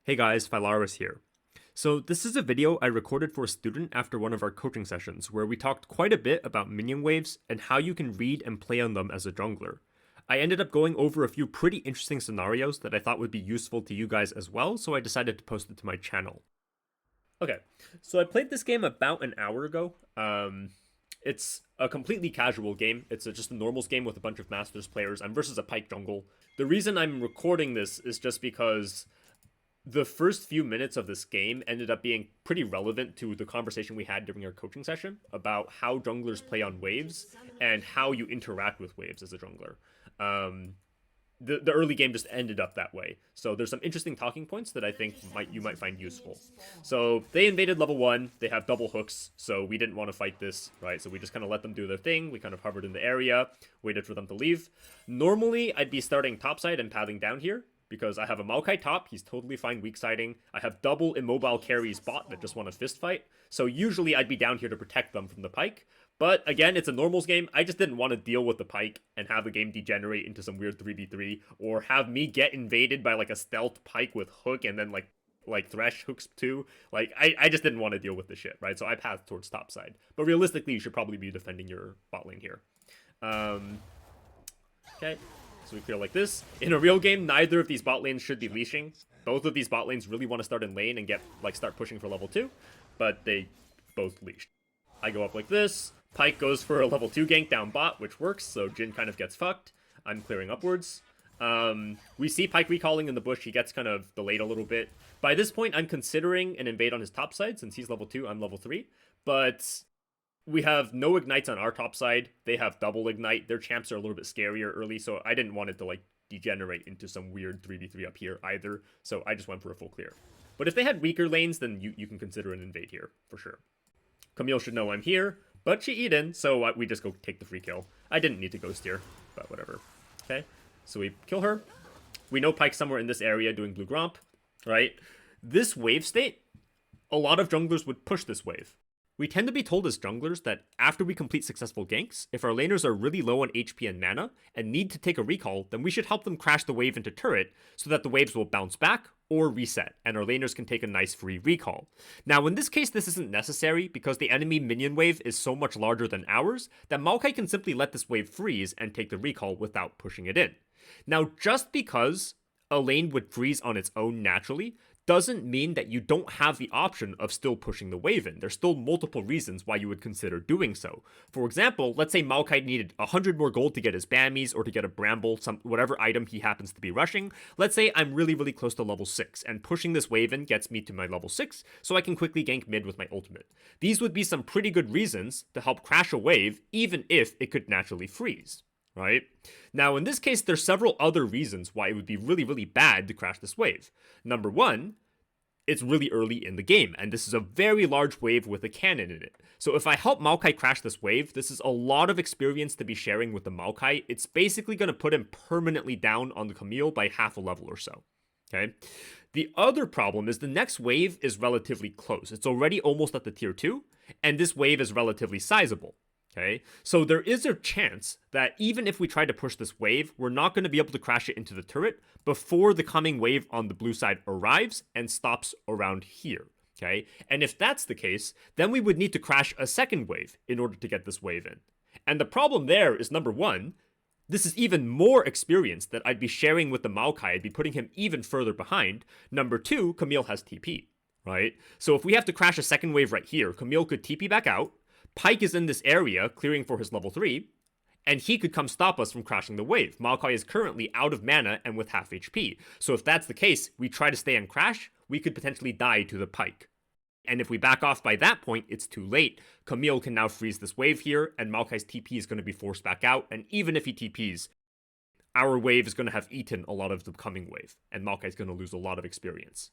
Hey guys, Philaris here. So this is a video I recorded for a student after one of our coaching sessions where we talked quite a bit about minion waves and how you can read and play on them as a jungler. I ended up going over a few pretty interesting scenarios that I thought would be useful to you guys as well, so I decided to post it to my channel. Okay, so I played this game about an hour ago. It's a completely casual game. It's just a normals game with a bunch of Masters players. I'm versus a Pyke jungle. The reason I'm recording this is just because the first few minutes of this game ended up being pretty relevant to the conversation we had during our coaching session about how junglers play on waves and how you interact with waves as a jungler. The early game just ended up that way. So there's some interesting talking points that I think you might find useful. So they invaded level 1. They have double hooks, so we didn't want to fight this, right? So we just kind of let them do their thing. We kind of hovered in the area, waited for them to leave. Normally, I'd be starting topside and pathing down here, because I have a Maokai top, he's totally fine weak siding. I have double immobile carries bot that just want to fist fight. So usually I'd be down here to protect them from the Pyke. But again, it's a normals game. I just didn't want to deal with the Pyke and have the game degenerate into some weird 3v3, or have me get invaded by like a stealth Pyke with hook and then like Thresh hooks too. Like, I just didn't want to deal with this shit, right? So I pathed towards topside. But realistically, you should probably be defending your bot lane here. Okay. So we clear like this. In a real game, neither of these bot lanes should be leashing. Both of these bot lanes really want to start in lane and start pushing for level 2, but they both leashed. I go up like this. Pyke goes for a level 2 gank down bot, which works, so Jhin kind of gets fucked. I'm clearing upwards. We see Pyke recalling in the bush. He gets kind of delayed a little bit. By this point, I'm considering an invade on his top side, since he's level 2, I'm level 3. But we have no ignites on our top side. They have double ignite. Their champs are a little bit scarier early, so I didn't want it to like degenerate into some weird 3v3 up here either, so I just went for a full clear. But if they had weaker lanes, then you can consider an invade here, for sure. Camille should know I'm here, but she Eden, so we just go take the free kill. I didn't need to ghost here, but whatever. Okay, so we kill her. We know Pyke's somewhere in this area doing blue gromp, right? This wave state, a lot of junglers would push this wave. We tend to be told as junglers that after we complete successful ganks, if our laners are really low on HP and mana and need to take a recall, then we should help them crash the wave into turret so that the waves will bounce back or reset, and our laners can take a nice free recall. Now, in this case, this isn't necessary because the enemy minion wave is so much larger than ours that Maokai can simply let this wave freeze and take the recall without pushing it in. Now, just because a lane would freeze on its own naturally doesn't mean that you don't have the option of still pushing the wave in. There's still multiple reasons why you would consider doing so. For example, let's say Maokai needed 100 more gold to get his Bammies or to get a Bramble, whatever item he happens to be rushing. Let's say I'm really, really close to level 6, and pushing this wave in gets me to my level 6, so I can quickly gank mid with my ultimate. These would be some pretty good reasons to help crash a wave, even if it could naturally freeze. Right? Now, in this case, there's several other reasons why it would be really, really bad to crash this wave. Number one, it's really early in the game, and this is a very large wave with a cannon in it. So if I help Maokai crash this wave, this is a lot of experience to be sharing with the Maokai. It's basically going to put him permanently down on the Camille by half a level or so. Okay? The other problem is the next wave is relatively close. It's already almost at the tier 2, and this wave is relatively sizable. Okay, so there is a chance that even if we try to push this wave, we're not going to be able to crash it into the turret before the coming wave on the blue side arrives and stops around here. Okay, and if that's the case, then we would need to crash a second wave in order to get this wave in. And the problem there is, number one, this is even more experience that I'd be sharing with the Maokai. I'd be putting him even further behind. Number two, Camille has TP, right? So if we have to crash a second wave right here, Camille could TP back out. Pyke is in this area, clearing for his level 3, and he could come stop us from crashing the wave. Maokai is currently out of mana and with half HP, so if that's the case, we try to stay and crash, we could potentially die to the Pyke. And if we back off by that point, it's too late. Camille can now freeze this wave here, and Maokai's TP is going to be forced back out, and even if he TPs, our wave is going to have eaten a lot of the coming wave, and Maokai is going to lose a lot of experience.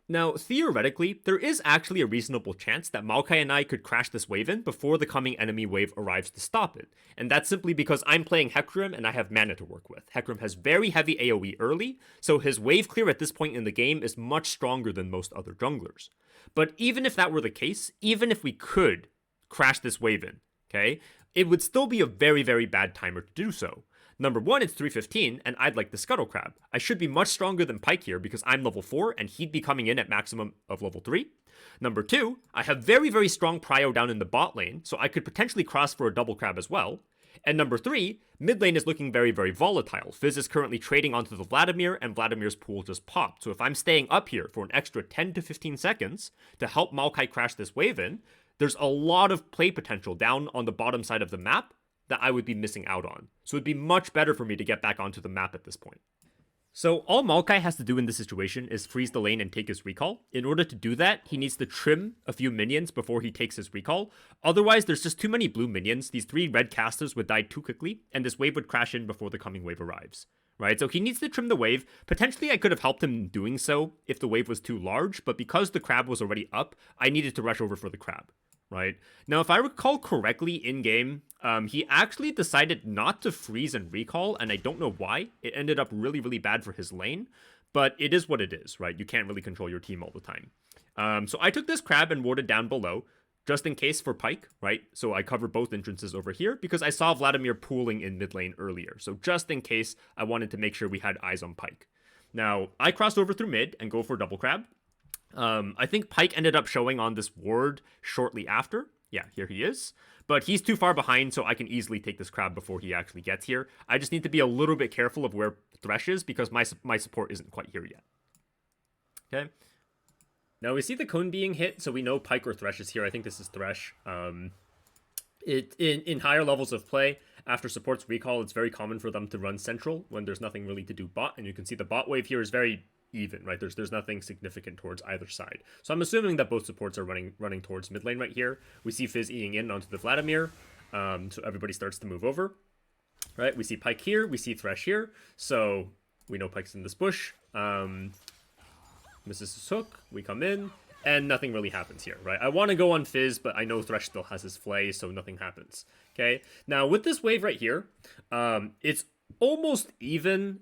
Now, theoretically, there is actually a reasonable chance that Maokai and I could crash this wave in before the coming enemy wave arrives to stop it, and that's simply because I'm playing Hecarim and I have mana to work with. Hecarim has very heavy AoE early, so his wave clear at this point in the game is much stronger than most other junglers. But even if that were the case, even if we could crash this wave in, okay, it would still be a very, very bad timer to do so. Number 1, it's 315, and I'd like the Scuttle Crab. I should be much stronger than Pyke here because I'm level 4, and he'd be coming in at maximum of level 3. Number 2, I have very, very strong prio down in the bot lane, so I could potentially cross for a double crab as well. And number 3, mid lane is looking very, very volatile. Fizz is currently trading onto the Vladimir, and Vladimir's pool just popped. So if I'm staying up here for an extra 10 to 15 seconds to help Maokai crash this wave in, there's a lot of play potential down on the bottom side of the map that I would be missing out on. So it'd be much better for me to get back onto the map at this point. So all Maokai has to do in this situation is freeze the lane and take his recall. In order to do that, he needs to trim a few minions before he takes his recall. Otherwise, there's just too many blue minions. These 3 red casters would die too quickly, and this wave would crash in before the coming wave arrives. Right, so he needs to trim the wave. Potentially, I could have helped him doing so if the wave was too large, but because the crab was already up, I needed to rush over for the crab. Right, now if I recall correctly in game, he actually decided not to freeze and recall, and I don't know why. It ended up really, really bad for his lane, but it is what it is, right? You can't really control your team all the time. So I took this crab and warded down below, just in case for Pyke, right? So I covered both entrances over here because I saw Vladimir pooling in mid lane earlier. So just in case, I wanted to make sure we had eyes on Pyke. Now, I crossed over through mid and go for double crab. I think Pyke ended up showing on this ward shortly after. Yeah, here he is. But he's too far behind, so I can easily take this crab before he actually gets here. I just need to be a little bit careful of where Thresh is because my support isn't quite here yet. Okay. Now we see the cone being hit, so we know Pyke or Thresh is here. I think this is Thresh. In higher levels of play, after support's recall, it's very common for them to run central when there's nothing really to do bot. And you can see the bot wave here is very even, right? There's nothing significant towards either side. So I'm assuming that both supports are running towards mid lane right here. We see Fizz eating in onto the Vladimir, so everybody starts to move over, right? We see Pyke here, we see Thresh here, so we know Pyke's in this bush. Misses his hook, we come in, and nothing really happens here, right? I want to go on Fizz, but I know Thresh still has his Flay, so nothing happens, okay? Now, with this wave right here, it's almost even.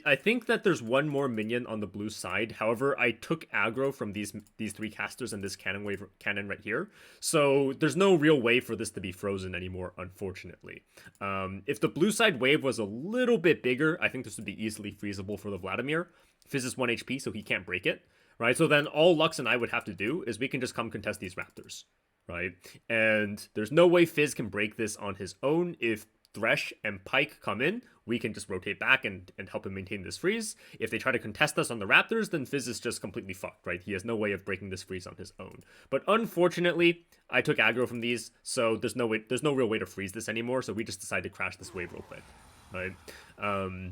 I think that there's one more minion on the blue side. However, I took aggro from these 3 casters and this cannon right here. So there's no real way for this to be frozen anymore, unfortunately. If the blue side wave was a little bit bigger, I think this would be easily freezable for the Vladimir. Fizz is 1 HP, so he can't break it, right? So then all Lux and I would have to do is we can just come contest these Raptors, right? And there's no way Fizz can break this on his own. If Thresh and Pyke come in, we can just rotate back and help him maintain this freeze. If they try to contest us on the Raptors, then Fizz is just completely fucked, right? He has no way of breaking this freeze on his own. But unfortunately, I took aggro from these, so there's no real way to freeze this anymore, so we just decided to crash this wave real quick, right?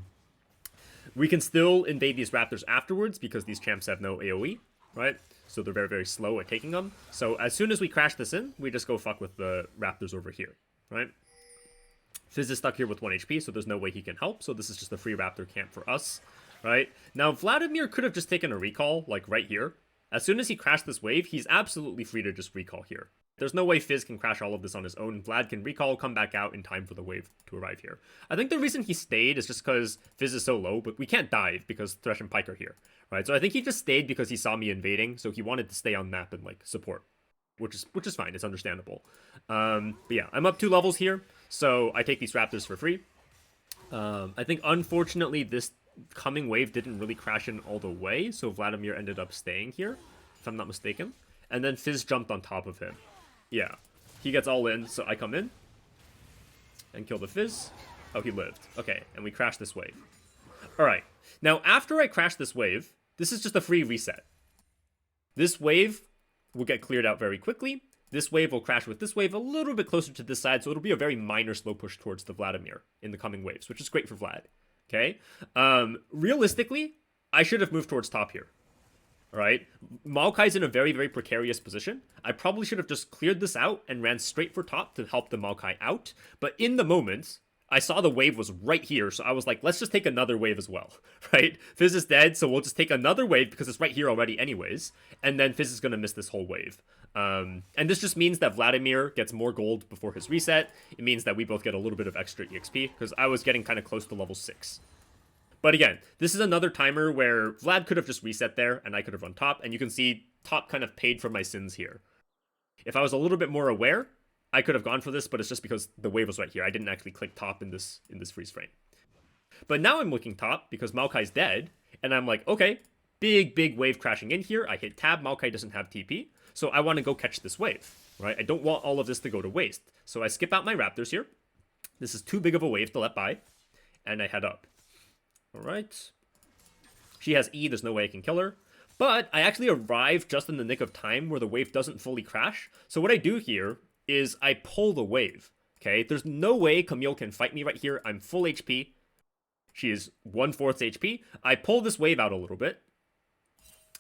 We can still invade these Raptors afterwards because these champs have no AoE, right? So they're very, very slow at taking them. So as soon as we crash this in, we just go fuck with the Raptors over here, right? Fizz is stuck here with 1 HP, so there's no way he can help, so this is just a free Raptor camp for us, right? Now, Vladimir could have just taken a recall, like right here. As soon as he crashed this wave, he's absolutely free to just recall here. There's no way Fizz can crash all of this on his own. Vlad can recall, come back out in time for the wave to arrive here. I think the reason he stayed is just because Fizz is so low, but we can't dive because Thresh and Pyke are here, right? So I think he just stayed because he saw me invading, so he wanted to stay on map and, like, support. Which is fine, it's understandable. But yeah, I'm up 2 levels here, so I take these Raptors for free. I think, unfortunately, this coming wave didn't really crash in all the way, so Vladimir ended up staying here, if I'm not mistaken. And then Fizz jumped on top of him. Yeah, he gets all in, so I come in and kill the Fizz. Oh, he lived. Okay, and we crash this wave. Alright, now after I crash this wave, this is just a free reset. This wave will get cleared out very quickly. This wave will crash with this wave a little bit closer to this side, so it'll be a very minor slow push towards the Vladimir in the coming waves, which is great for Vlad. Okay? Realistically, I should have moved towards top here. Alright? Maokai's in a very, very precarious position. I probably should have just cleared this out and ran straight for top to help the Maokai out. But in the moment, I saw the wave was right here, so I was like, let's just take another wave as well, right? Fizz is dead, so we'll just take another wave because it's right here already anyways, and then Fizz is going to miss this whole wave. And this just means that Vladimir gets more gold before his reset. It means that we both get a little bit of extra EXP, because I was getting kind of close to level 6. But again, this is another timer where Vlad could have just reset there, and I could have run top, and you can see top kind of paid for my sins here. If I was a little bit more aware, I could have gone for this, but it's just because the wave was right here. I didn't actually click top in this freeze frame. But now I'm looking top because Maokai's dead, and I'm like, okay, big wave crashing in here. I hit tab, Maokai doesn't have TP, so I want to go catch this wave, right? I don't want all of this to go to waste. So I skip out my Raptors here. This is too big of a wave to let by, and I head up. All right. She has E, there's no way I can kill her. But I actually arrive just in the nick of time where the wave doesn't fully crash. So what I do here is I pull the wave, okay? There's no way Camille can fight me right here. I'm full HP. She is 1/4 HP. I pull this wave out a little bit.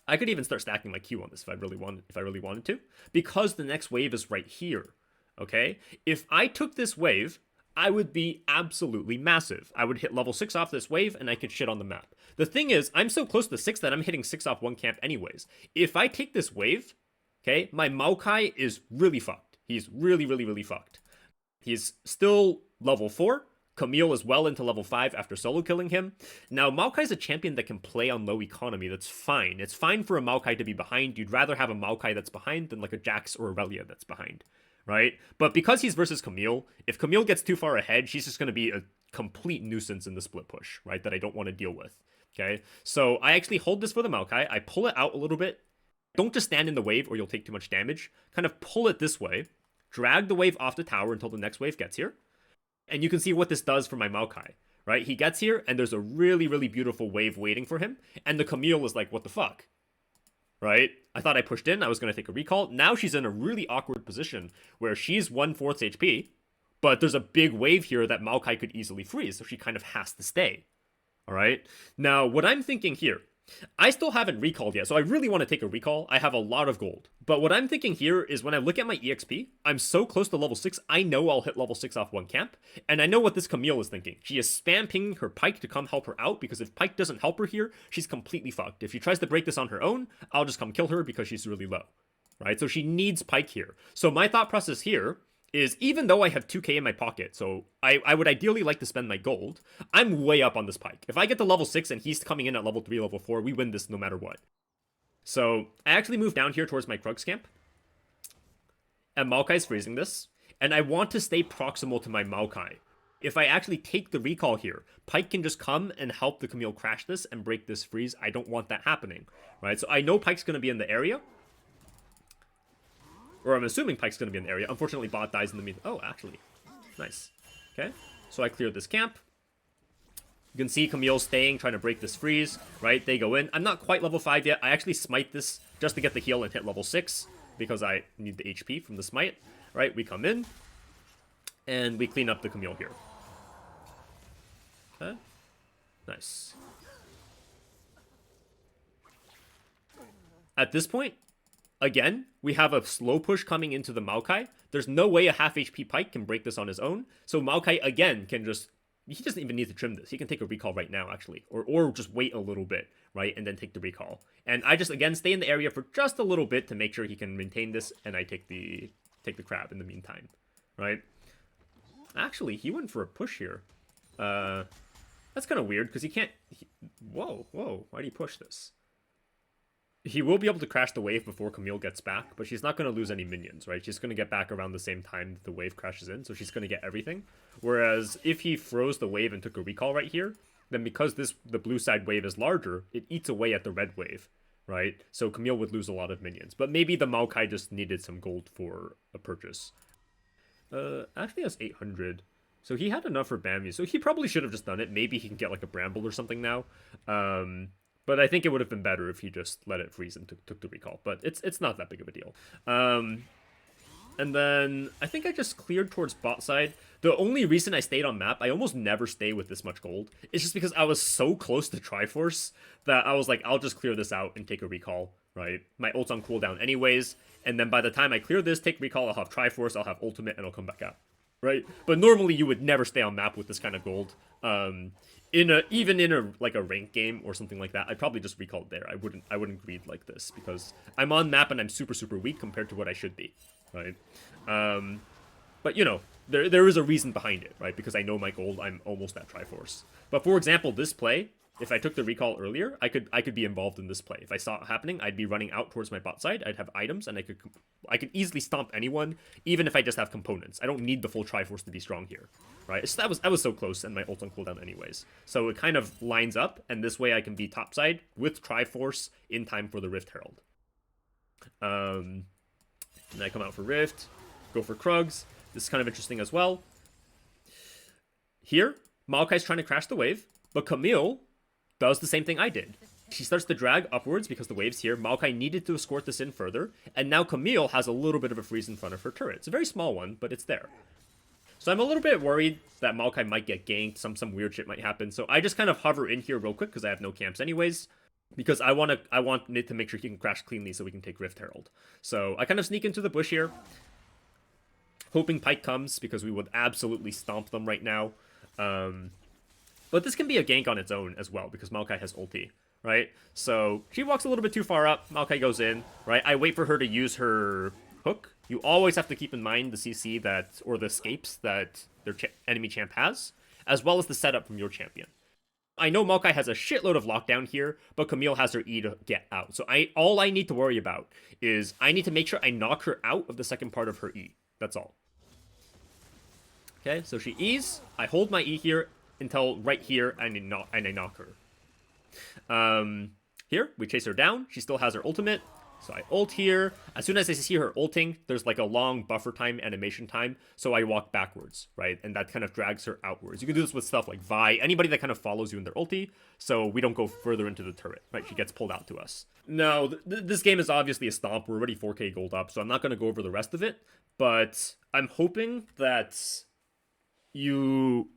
I could even start stacking my Q on this if I really wanted to, because the next wave is right here, okay? If I took this wave, I would be absolutely massive. I would hit level 6 off this wave, and I could shit on the map. The thing is, I'm so close to 6 that I'm hitting 6 off one camp anyways. If I take this wave, okay, my Maokai is really fucked. He's really fucked. He's still level 4. Camille is well into level 5 after solo killing him. Now, Maokai's a champion that can play on low economy. That's fine. It's fine for a Maokai to be behind. You'd rather have a Maokai that's behind than like a Jax or Aurelia that's behind, right? But because he's versus Camille, if Camille gets too far ahead, she's just going to be a complete nuisance in the split push, right? That I don't want to deal with, okay? So I actually hold this for the Maokai. I pull it out a little bit. Don't just stand in the wave or you'll take too much damage. Kind of pull it this way. Drag the wave off the tower until the next wave gets here. And you can see what this does for my Maokai, right? He gets here, and there's a really beautiful wave waiting for him. And the Camille is like, what the fuck? Right? I thought I pushed in. I was going to take a recall. Now she's in a really awkward position where she's 1/4 HP, but there's a big wave here that Maokai could easily freeze, so she kind of has to stay. All right? Now, what I'm thinking here, I still haven't recalled yet, so I really want to take a recall. I have a lot of gold. But what I'm thinking here is when I look at my EXP, I'm so close to level 6, I know I'll hit level 6 off one camp. And I know what this Camille is thinking. She is spam pinging her Pyke to come help her out, because if Pyke doesn't help her here, she's completely fucked. If she tries to break this on her own, I'll just come kill her because she's really low. Right? So she needs Pyke here. So my thought process here is, even though I have 2k in my pocket, so I would ideally like to spend my gold, I'm way up on this Pyke. If I get to level 6 and he's coming in at level 3, level 4, we win this no matter what. So I actually move down here towards my Krugs camp, and Maokai's freezing this, and I want to stay proximal to my Maokai. If I actually take the recall here, Pyke can just come and help the Camille crash this and break this freeze. I don't want that happening, right? So I know Pyke's going to be in the area, or I'm assuming Pyke's going to be in the area. Unfortunately, bot dies in the meantime. Oh, actually. Nice. Okay. So I cleared this camp. You can see Camille staying, trying to break this freeze, right? They go in. I'm not quite level 5 yet. I actually smite this just to get the heal and hit level 6 because I need the HP from the smite, right? We come in, and we clean up the Camille here. Okay. Nice. At this point, again, we have a slow push coming into the Maokai. There's no way a half HP Pyke can break this on his own. So Maokai, again, can just... He doesn't even need to trim this. He can take a recall right now, actually. Or just wait a little bit, right? And then take the recall. And I just, again, stay in the area for just a little bit to make sure he can maintain this. And I take the crab in the meantime, right? Actually, he went for a push here. That's kind of weird, because he can't... Whoa. Why do you push this? He will be able to crash the wave before Camille gets back, but she's not going to lose any minions, right? She's going to get back around the same time that the wave crashes in, so she's going to get everything. Whereas if he froze the wave and took a recall right here, then because the blue side wave is larger, it eats away at the red wave, right? So Camille would lose a lot of minions. But maybe the Maokai just needed some gold for a purchase. Actually has 800. So he had enough for Bambi, so he probably should have just done it. Maybe he can get like a Bramble or something now. But I think it would have been better if he just let it freeze and took the recall. But it's not that big of a deal. And then I think I just cleared towards bot side. The only reason I stayed on map, I almost never stay with this much gold, is just because I was so close to Triforce that I was like, I'll just clear this out and take a recall, right? My ult's on cooldown anyways. And then by the time I clear this, take recall, I'll have Triforce, I'll have ultimate, and I'll come back out, right? But normally you would never stay on map with this kind of gold. Even in a like a rank game or something like that, I'd probably just recall it there. I wouldn't greed like this because I'm on map and I'm super weak compared to what I should be, right? But you know, there is a reason behind it, right? Because I know my gold, I'm almost at Triforce. But for example, this play, If I took the recall earlier, I could be involved in this play. If I saw it happening, I'd be running out towards my bot side. I'd have items, and I could easily stomp anyone, even if I just have components. I don't need the full Triforce to be strong here, right? That was so close, and my ult on cooldown anyways. So it kind of lines up, and this way I can be topside with Triforce in time for the Rift Herald. And I come out for Rift, go for Krugs. This is kind of interesting as well. Here, Maokai's trying to crash the wave, but Camille does the same thing I did. She starts to drag upwards because the wave's here. Maokai needed to escort this in further, and now Camille has a little bit of a freeze in front of her turret. It's a very small one, but it's there. So I'm a little bit worried that Maokai might get ganked, some weird shit might happen. So I just kind of hover in here real quick because I have no camps anyways, because I want Nid to make sure he can crash cleanly so we can take Rift Herald. So I kind of sneak into the bush here, hoping Pyke comes because we would absolutely stomp them right now. But this can be a gank on its own as well, because Maokai has ulti, right? So she walks a little bit too far up, Maokai goes in, right? I wait for her to use her hook. You always have to keep in mind the CC that, or the escapes that their enemy champ has, as well as the setup from your champion. I know Maokai has a shitload of lockdown here, but Camille has her E to get out. So all I need to worry about is I need to make sure I knock her out of the second part of her E. That's all. Okay, so she E's. I hold my E here until right here, and I knock her. Here, we chase her down. She still has her ultimate. So I ult here. As soon as I see her ulting, there's like a long buffer time, animation time. So I walk backwards, right? And that kind of drags her outwards. You can do this with stuff like Vi, anybody that kind of follows you in their ulti. So we don't go further into the turret, right? She gets pulled out to us. No, this game is obviously a stomp. We're already 4K gold up, so I'm not going to go over the rest of it. But I'm hoping that you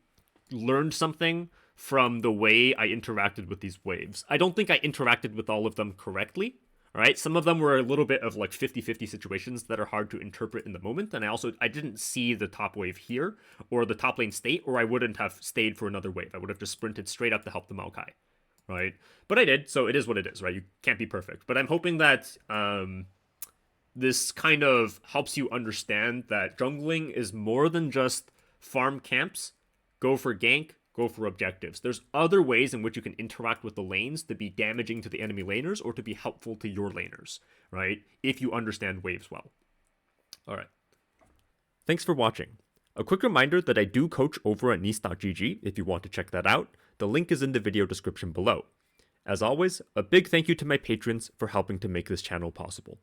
learned something from the way I interacted with these waves. I don't think I interacted with all of them correctly. All right, some of them were a little bit of like 50-50 situations that are hard to interpret in the moment, and I didn't see the top wave here or the top lane state, or I wouldn't have stayed for another wave. I would have just sprinted straight up to help the Maokai, right? But I did, so it is what it is, right? You can't be perfect. But I'm hoping that this kind of helps you understand that jungling is more than just farm camps, go for gank, go for objectives. There's other ways in which you can interact with the lanes to be damaging to the enemy laners or to be helpful to your laners, right? If you understand waves well. All right. Thanks for watching. A quick reminder that I do coach over at nice.gg if you want to check that out. The link is in the video description below. As always, a big thank you to my patrons for helping to make this channel possible.